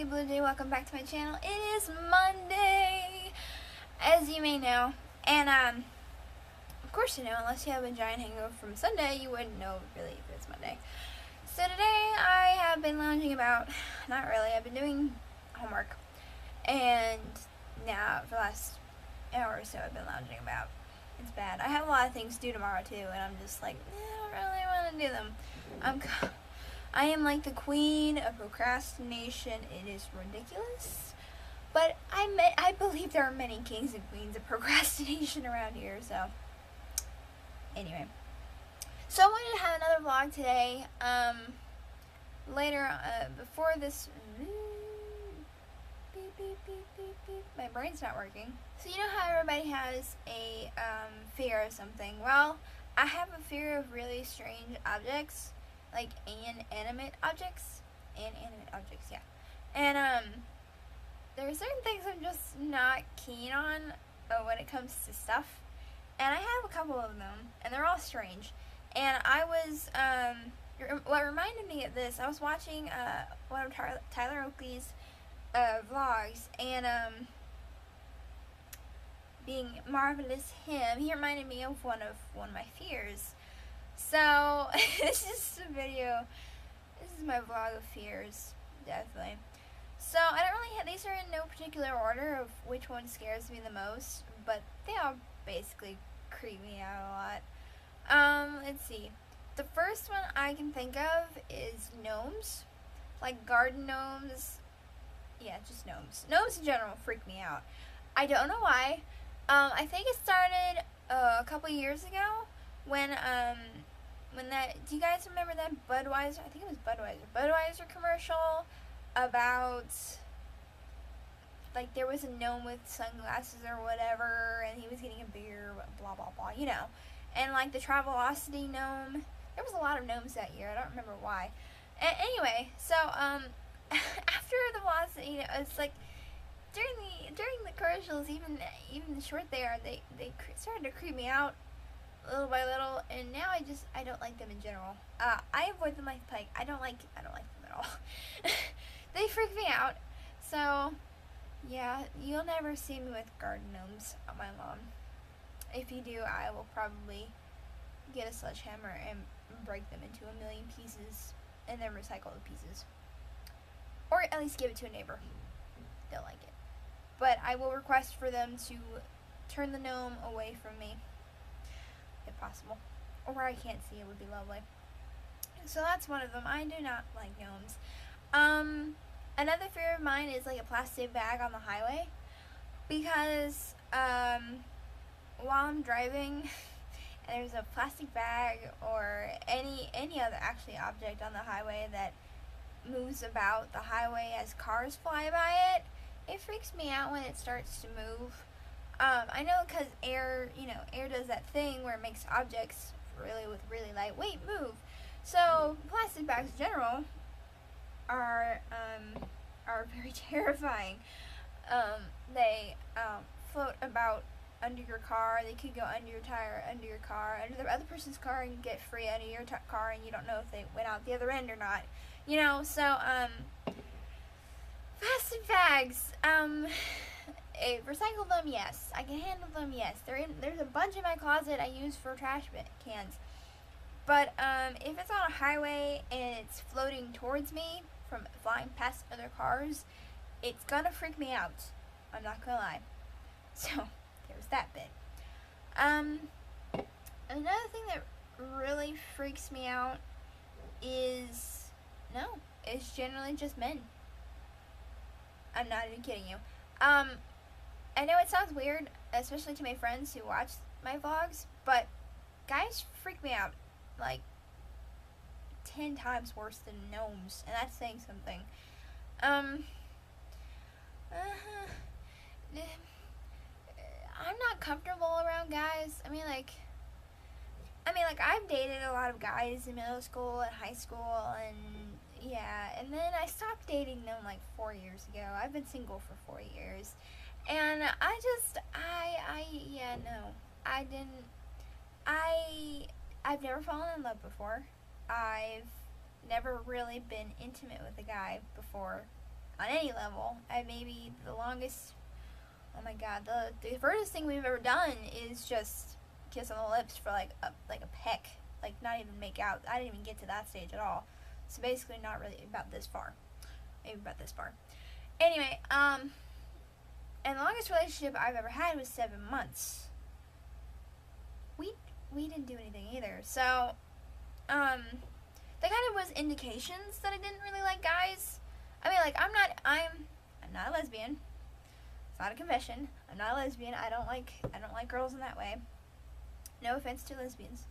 Blue Jay, welcome back to my channel. It is Monday, as you may know, and of course you know, unless you have a giant hangover from Sunday, you wouldn't know really if it's Monday. So today I have been lounging about, not really, I've been doing homework, and now for the last hour or so I've been lounging about. It's bad. I have a lot of things to do tomorrow too, and I'm just like, I don't really want to do them. I am like the queen of procrastination. It is ridiculous. But I believe there are many kings and queens of procrastination around here, so. Anyway. So I wanted to have another vlog today. Later, before this. Beep, beep, beep, beep, beep. My brain's not working. So you know how everybody has a fear of something? Well, I have a fear of really strange objects. Like inanimate objects, yeah. And there are certain things I'm just not keen on when it comes to stuff. And I have a couple of them, and they're all strange. And I was what reminded me of this, I was watching one of Tyler Oakley's vlogs, and being marvelous him, he reminded me of one of my fears. So, this is a video, this is my vlog of fears, definitely. So, I don't really have, these are in no particular order of which one scares me the most, but they all basically creep me out a lot. Let's see. The first one I can think of is gnomes, like garden gnomes. Yeah, just gnomes. Gnomes in general freak me out. I don't know why. I think it started a couple years ago. When that, do you guys remember that Budweiser, I think it was Budweiser commercial about, like, there was a gnome with sunglasses or whatever, and he was getting a beer, blah, blah, blah, you know, and, like, the Travelocity gnome, there was a lot of gnomes that year, I don't remember why. Anyway, so, after the Velocity, you know, it's like, during the commercials, even the short they are, they started to creep me out little by little, and now I don't like them in general. I avoid them like the plague. I don't like them at all. They freak me out. So, yeah, you'll never see me with garden gnomes on my lawn. If you do, I will probably get a sledgehammer and break them into a million pieces, and then recycle the pieces. Or at least give it to a neighbor. They'll like it. But I will request for them to turn the gnome away from me, if possible, or where I can't see it would be lovely. So that's one of them. I do not like gnomes. Another fear of mine is like a plastic bag on the highway, because while I'm driving and there's a plastic bag or any other actually object on the highway that moves about the highway as cars fly by it freaks me out when it starts to move. I know because air does that thing where it makes objects with really lightweight move. So plastic bags in general are very terrifying. They float about under your car. They could go under your tire, under your car, under the other person's car, and get free under your car, and you don't know if they went out the other end or not. You know, so plastic bags. Recycle them, yes. I can handle them, yes. There's a bunch in my closet I use for trash cans. But if it's on a highway and it's floating towards me from flying past other cars, it's gonna freak me out. I'm not gonna lie. So there's that bit. Another thing that really freaks me out is it's generally just men. I'm not even kidding you. I know it sounds weird, especially to my friends who watch my vlogs, but guys freak me out like 10 times worse than gnomes, and that's saying something. I'm not comfortable around guys. I mean, like I've dated a lot of guys in middle school and high school, and yeah, and then I stopped dating them like 4 years ago. I've been single for 4 years. And I've never fallen in love before. I've never really been intimate with a guy before. on any level. Maybe the longest, oh my god, the furthest thing we've ever done is just kiss on the lips for like a peck, like not even make out. I didn't even get to that stage at all. So basically not really about this far. Maybe about this far. Anyway, and the longest relationship I've ever had was 7 months. We didn't do anything either. So, that kind of was indications that I didn't really like guys. I mean, like, I'm not a lesbian. It's not a confession. I'm not a lesbian. I don't like girls in that way. No offense to lesbians.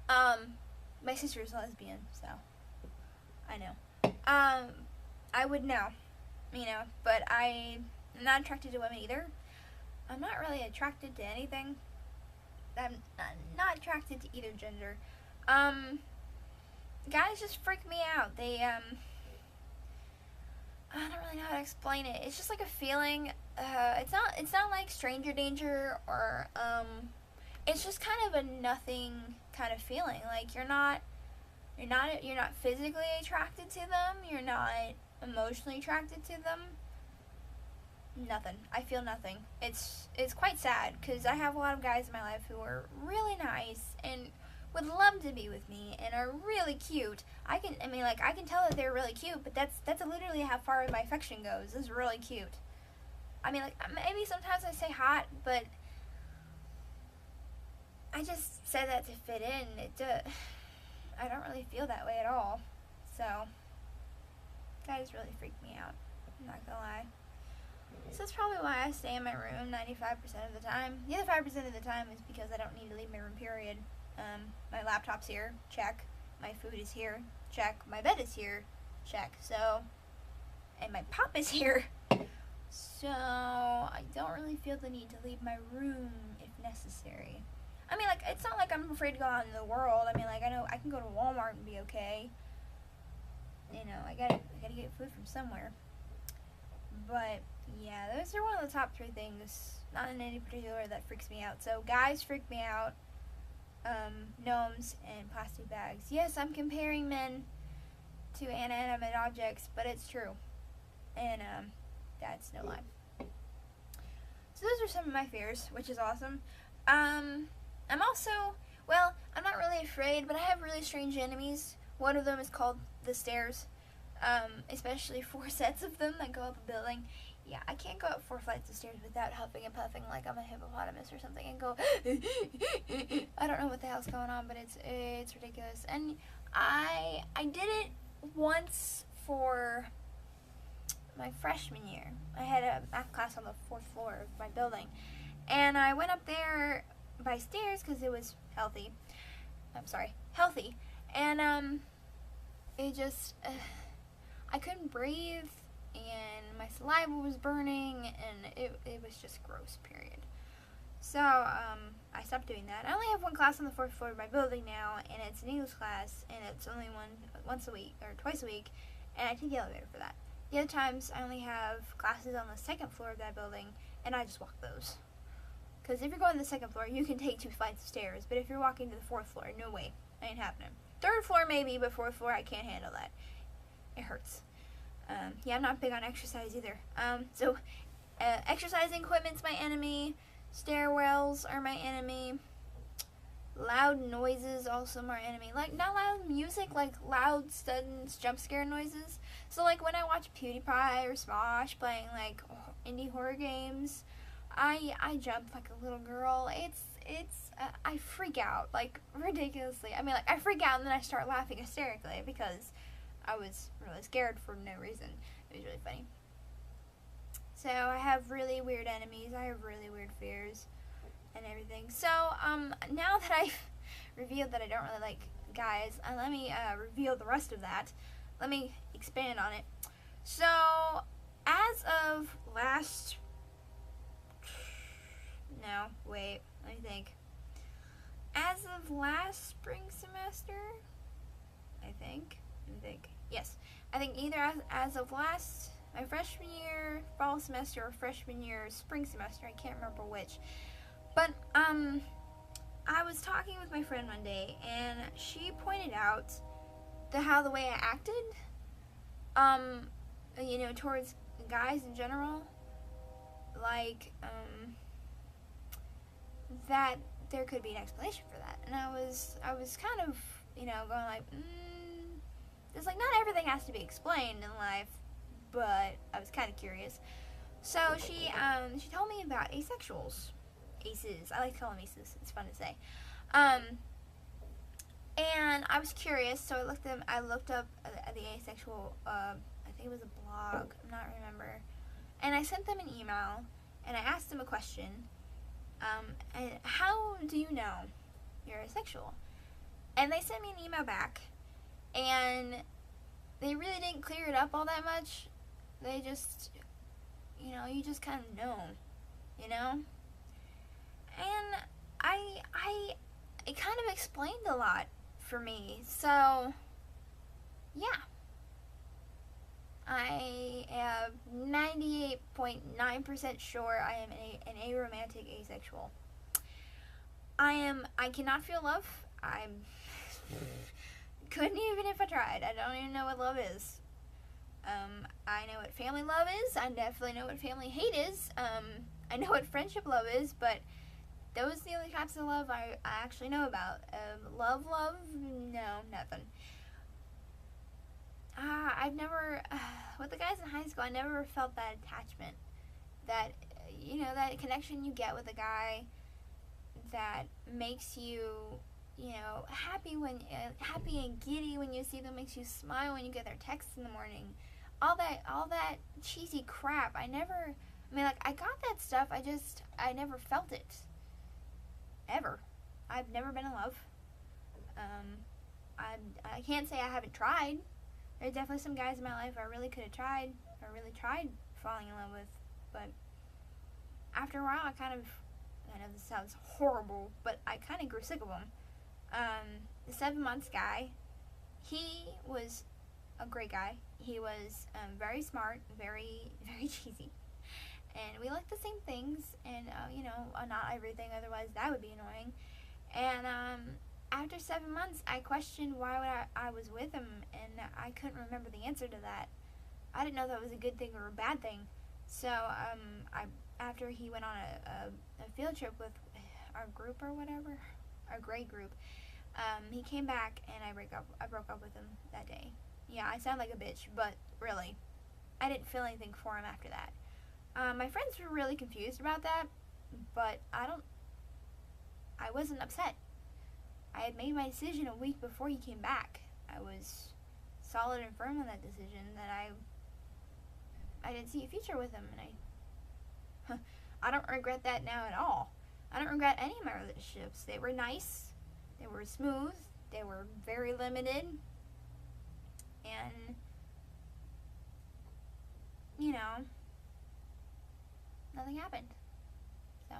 My sister's a lesbian, so I know. I would know, but I'm not attracted to women either. I'm not really attracted to anything. I'm not attracted to either gender. Guys just freak me out. They, I don't really know how to explain it. It's just like a feeling. It's not like stranger danger or, it's just kind of a nothing kind of feeling. Like you're not physically attracted to them. You're not emotionally attracted to them. Nothing. I feel nothing. It's quite sad because I have a lot of guys in my life who are really nice and would love to be with me and are really cute. I can tell that they're really cute, but that's literally how far my affection goes. Is really cute. I mean, like, maybe sometimes I say hot, but I just said that to fit in. I don't really feel that way at all. So, guys really freak me out. I'm not gonna lie. So that's probably why I stay in my room 95% of the time. The other 5% of the time is because I don't need to leave my room, period. My laptop's here, check. My food is here, check. My bed is here, check. So, and my pop is here. So, I don't really feel the need to leave my room if necessary. I mean, like, it's not like I'm afraid to go out in the world. I mean, like, I know I can go to Walmart and be okay. I gotta get food from somewhere. But, yeah, those are one of the top 3 things, not in any particular, that freaks me out. So, guys freak me out, gnomes, and plastic bags. Yes, I'm comparing men to inanimate objects, but it's true. And, that's no lie. So those are some of my fears, which is awesome. I'm not really afraid, but I have really strange enemies. One of them is called the stairs. Especially 4 sets of them that go up a building. Yeah, I can't go up 4 flights of stairs without huffing and puffing like I'm a hippopotamus or something and go I don't know what the hell's going on, but it's ridiculous. And I did it once for my freshman year. I had a math class on the 4th floor of my building, and I went up there by stairs because it was healthy, and it just I couldn't breathe, and my saliva was burning, and it was just gross, period. So, I stopped doing that. I only have 1 class on the 4th floor of my building now, and it's an English class, and it's only once a week, or twice a week, and I take the elevator for that. The other times, I only have classes on the 2nd floor of that building, and I just walk those. Because if you're going to the 2nd floor, you can take 2 flights of stairs, but if you're walking to the 4th floor, no way, ain't happening. 3rd floor maybe, but 4th floor, I can't handle that. It hurts. Yeah, I'm not big on exercise either. So, exercising equipment's my enemy. Stairwells are my enemy. Loud noises also my enemy. Like, not loud music, like loud, sudden jump scare noises. So, like, when I watch PewDiePie or Smosh playing, like, indie horror games, I jump like a little girl. I freak out, like, ridiculously. I mean, like, I freak out and then I start laughing hysterically because I was really scared for no reason. It was really funny. So, I have really weird enemies. I have really weird fears and everything. So, now that I've revealed that I don't really like guys, let me reveal the rest of that. Let me expand on it. So, as of last... No, wait, let me think. As of last spring semester, yes. I think either as of last, my freshman year, fall semester, or freshman year, spring semester, I can't remember which. But, I was talking with my friend one day, and she pointed out how the way I acted, towards guys in general, like, that there could be an explanation for that. And I was kind of, going like, it's like not everything has to be explained in life, but I was kind of curious. So she told me about asexuals, aces. I like to call them aces. It's fun to say. And I was curious, so I looked up the asexual. I think it was a blog. I'm not remember. And I sent them an email, and I asked them a question. And how do you know you're asexual? And they sent me an email back, and they really didn't clear it up all that much. They just, you just kind of know, And it kind of explained a lot for me. So, yeah. I am 98.9% sure I am an aromantic asexual. I cannot feel love. Couldn't even if I tried. I don't even know what love is. I know what family love is. I definitely know what family hate is. I know what friendship love is, but those are the only types of love I actually know about. Love, no, nothing. I've never, with the guys in high school, I never felt that attachment. That, that connection you get with a guy that makes you, happy and giddy when you see them, makes you smile when you get their texts in the morning. All that cheesy crap. I got that stuff, I never felt it. Ever. I've never been in love. I can't say I haven't tried. There's definitely some guys in my life I really could have tried, or really tried falling in love with, but after a while I know this sounds horrible, but I kind of grew sick of them. The 7 months guy, he was a great guy. He was very smart, very, very cheesy, and we liked the same things, and not everything, otherwise that would be annoying. And after 7 months, I questioned why I was with him, and I couldn't remember the answer to that. I didn't know that was a good thing or a bad thing. So after he went on a field trip with our group or whatever, our grade group, he came back, and I broke up with him that day. Yeah, I sound like a bitch, but really, I didn't feel anything for him after that. My friends were really confused about that, but I wasn't upset. I had made my decision a week before he came back. I was solid and firm on that decision that I didn't see a future with him, and I don't regret that now at all. I don't regret any of my relationships. They were nice, they were smooth, they were very limited, and nothing happened. So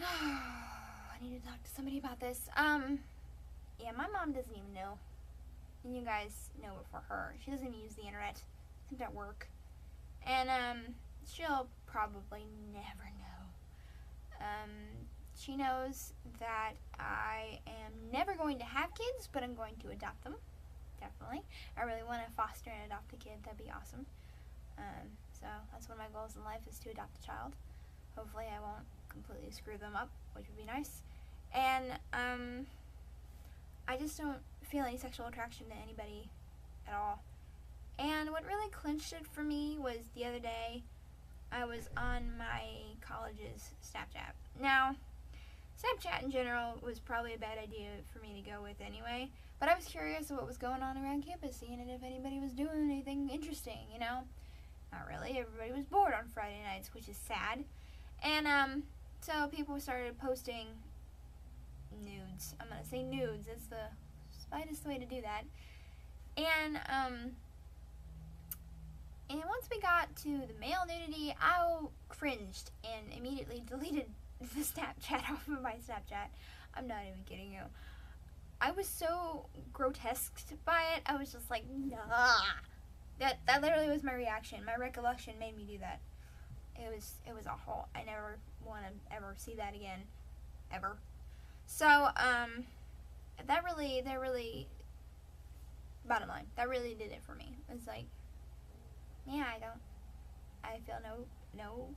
I need to talk to somebody about this. Yeah, my mom doesn't even know. And you guys know it for her. She doesn't even use the internet. It's at work. And, she'll probably never know. She knows that I am never going to have kids, but I'm going to adopt them. Definitely. I really want to foster and adopt a kid. That'd be awesome. So that's one of my goals in life, is to adopt a child. Hopefully I won't completely screw them up, which would be nice. And I just don't feel any sexual attraction to anybody at all. And what really clinched it for me was the other day I was on my college's Snapchat. Now, Snapchat in general was probably a bad idea for me to go with anyway, but I was curious of what was going on around campus, seeing if anybody was doing anything interesting, Not really. Everybody was bored on Friday nights, which is sad. And so people started posting nudes. I'm gonna say nudes. It's the slightest way to do that. And once we got to the male nudity, I cringed and immediately deleted the Snapchat off of my Snapchat. I'm not even kidding you. I was so grotesqued by it. I was just like, nah. That literally was my reaction. My recollection made me do that. It was awful. I never want to ever see that again, ever. So that really, bottom line, that really did it for me. It's like, yeah, I feel no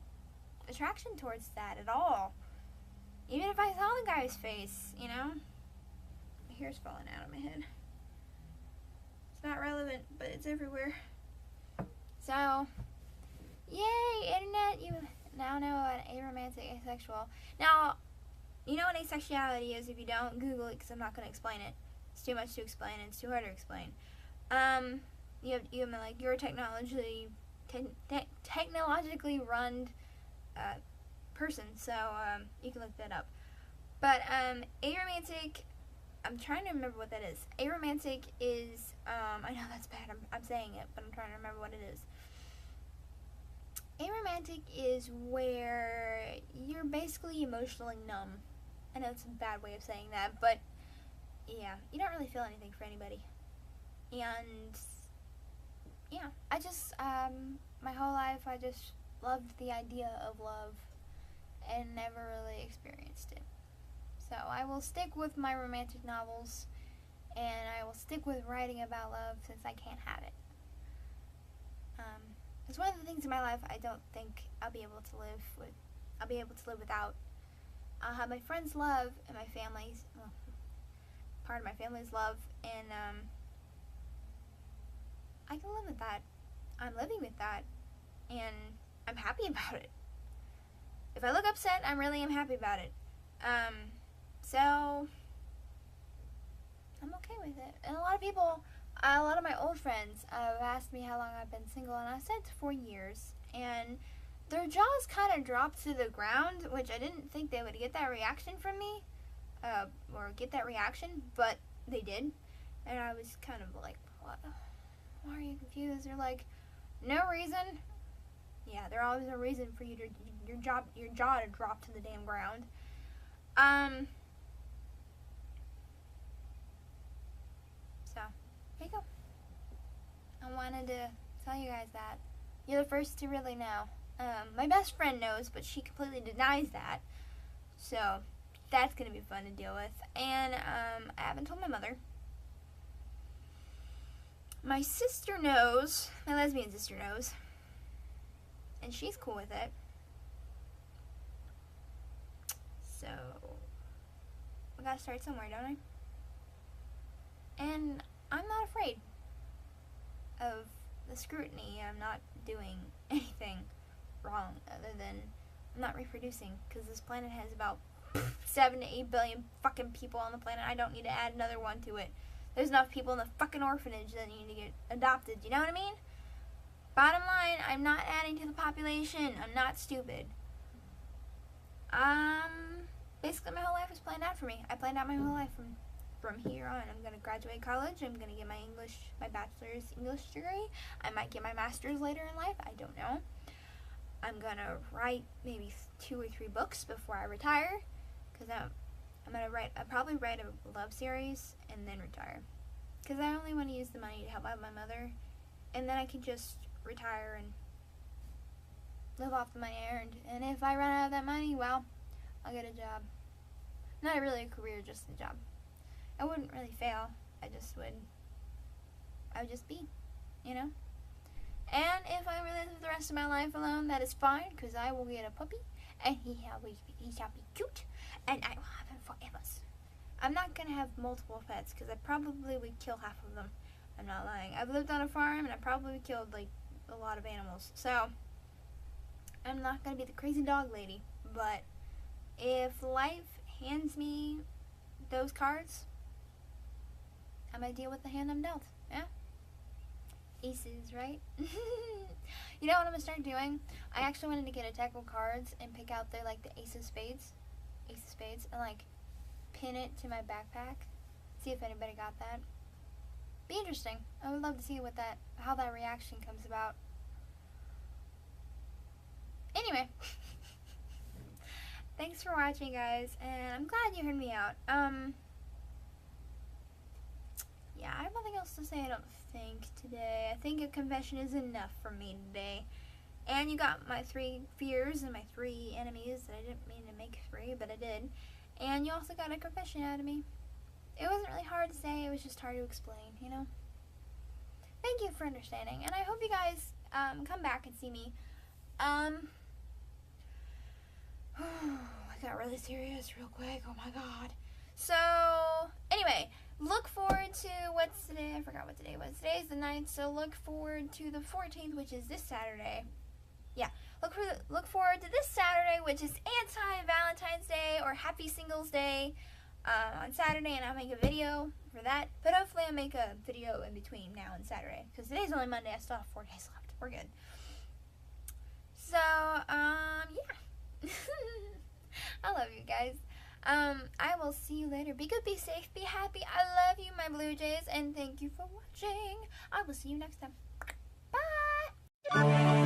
attraction towards that at all. Even if I saw the guy's face, you know? My hair's falling out of my head. It's not relevant, but it's everywhere. So, yay, internet, you now know an aromantic asexual. Now, you know what asexuality is. If you don't, Google it, because I'm not going to explain it. It's too much to explain, and it's too hard to explain. You're a technologically run person, so you can look that up. But aromantic, I'm trying to remember what that is. Aromantic is, I know that's bad, I'm saying it, but I'm trying to remember what it is. Aromantic is where you're basically emotionally numb. I know it's a bad way of saying that, but yeah, you don't really feel anything for anybody. And yeah, I just, my whole life I just loved the idea of love and never really experienced it. So I will stick with my romantic novels, and I will stick with writing about love since I can't have it. It's one of the things in my life I don't think I'll be able to live with. I'll be able to live without. I'll have my friends' love and my family's, well, part of my family's love, and I can live with that. I'm living with that, and I'm happy about it. If I look upset, I really am happy about it. So I'm okay with it. And a lot of my old friends have asked me how long I've been single, and I said 4 years, and their jaws kind of dropped to the ground, which I didn't think they would get that reaction from me, or get that reaction, but they did, and I was kind of like, what? Why are you confused? They're like, no reason. Yeah, there's always a reason for you to your jaw to drop to the damn ground. So, there you go. I wanted to tell you guys that. You're the first to really know. My best friend knows, but she completely denies that. So, that's going to be fun to deal with. And, I haven't told my mother. My sister knows. My lesbian sister knows. And she's cool with it. So, I gotta start somewhere, don't I? And I'm not afraid of the scrutiny. I'm not doing anything wrong other than I'm not reproducing, because this planet has about 7 to 8 billion fucking people on the planet. I don't need to add another one to it. There's enough people in the fucking orphanage that need to get adopted. You know what I mean? Bottom line, I'm not adding to the population. I'm not stupid. Basically my whole life was planned out for me. I planned out my whole life from here on. I'm going to graduate college. I'm going to get my bachelor's English degree. I might get my master's later in life. I don't know. I'm going to write maybe 2 or 3 books before I retire, because I'll probably write a love series and then retire, because I only want to use the money to help out my mother, and then I can just retire and live off the money I earned. And if I run out of that money, well, I'll get a job. Not really a career, just a job. I wouldn't really fail. I would just be, you know? And if I really live the rest of my life alone, that is fine, because I will get a puppy, and he shall be cute, and I will have him forever. I'm not going to have multiple pets, because I probably would kill half of them. I'm not lying. I've lived on a farm, and I probably killed, like, a lot of animals. So, I'm not going to be the crazy dog lady. But if life hands me those cards, I'm going to deal with the hand I'm dealt. Yeah? Aces, right? You know what I'm going to start doing? I actually wanted to get a deck of cards and pick out the ace of spades. And, like, pin it to my backpack. See if anybody got that. Be interesting. I would love to see how that reaction comes about. Anyway, thanks for watching, guys, and I'm glad you heard me out. Yeah, I have nothing else to say, I don't think, today. I think a confession is enough for me today. And you got my 3 fears and my 3 enemies that I didn't mean to make 3, but I did. And you also got a confession out of me. It wasn't really hard to say, it was just hard to explain, you know? Thank you for understanding, and I hope you guys come back and see me. I got really serious real quick. Oh my god. So, anyway, look forward to what's today. I forgot what today was. Today's the 9th, so look forward to the 14th, which is this Saturday. Yeah, look forward to this Saturday, which is anti-Valentine's Day or Happy Singles Day on Saturday, and I'll make a video for that. But hopefully I'll make a video in between now and Saturday, because today's only Monday. I still have 4 days left. We're good. So, yeah. I love you guys. I will see you later. Be good, be safe, be happy. I love you, my Blue Jays, and thank you for watching. I will see you next time. Bye!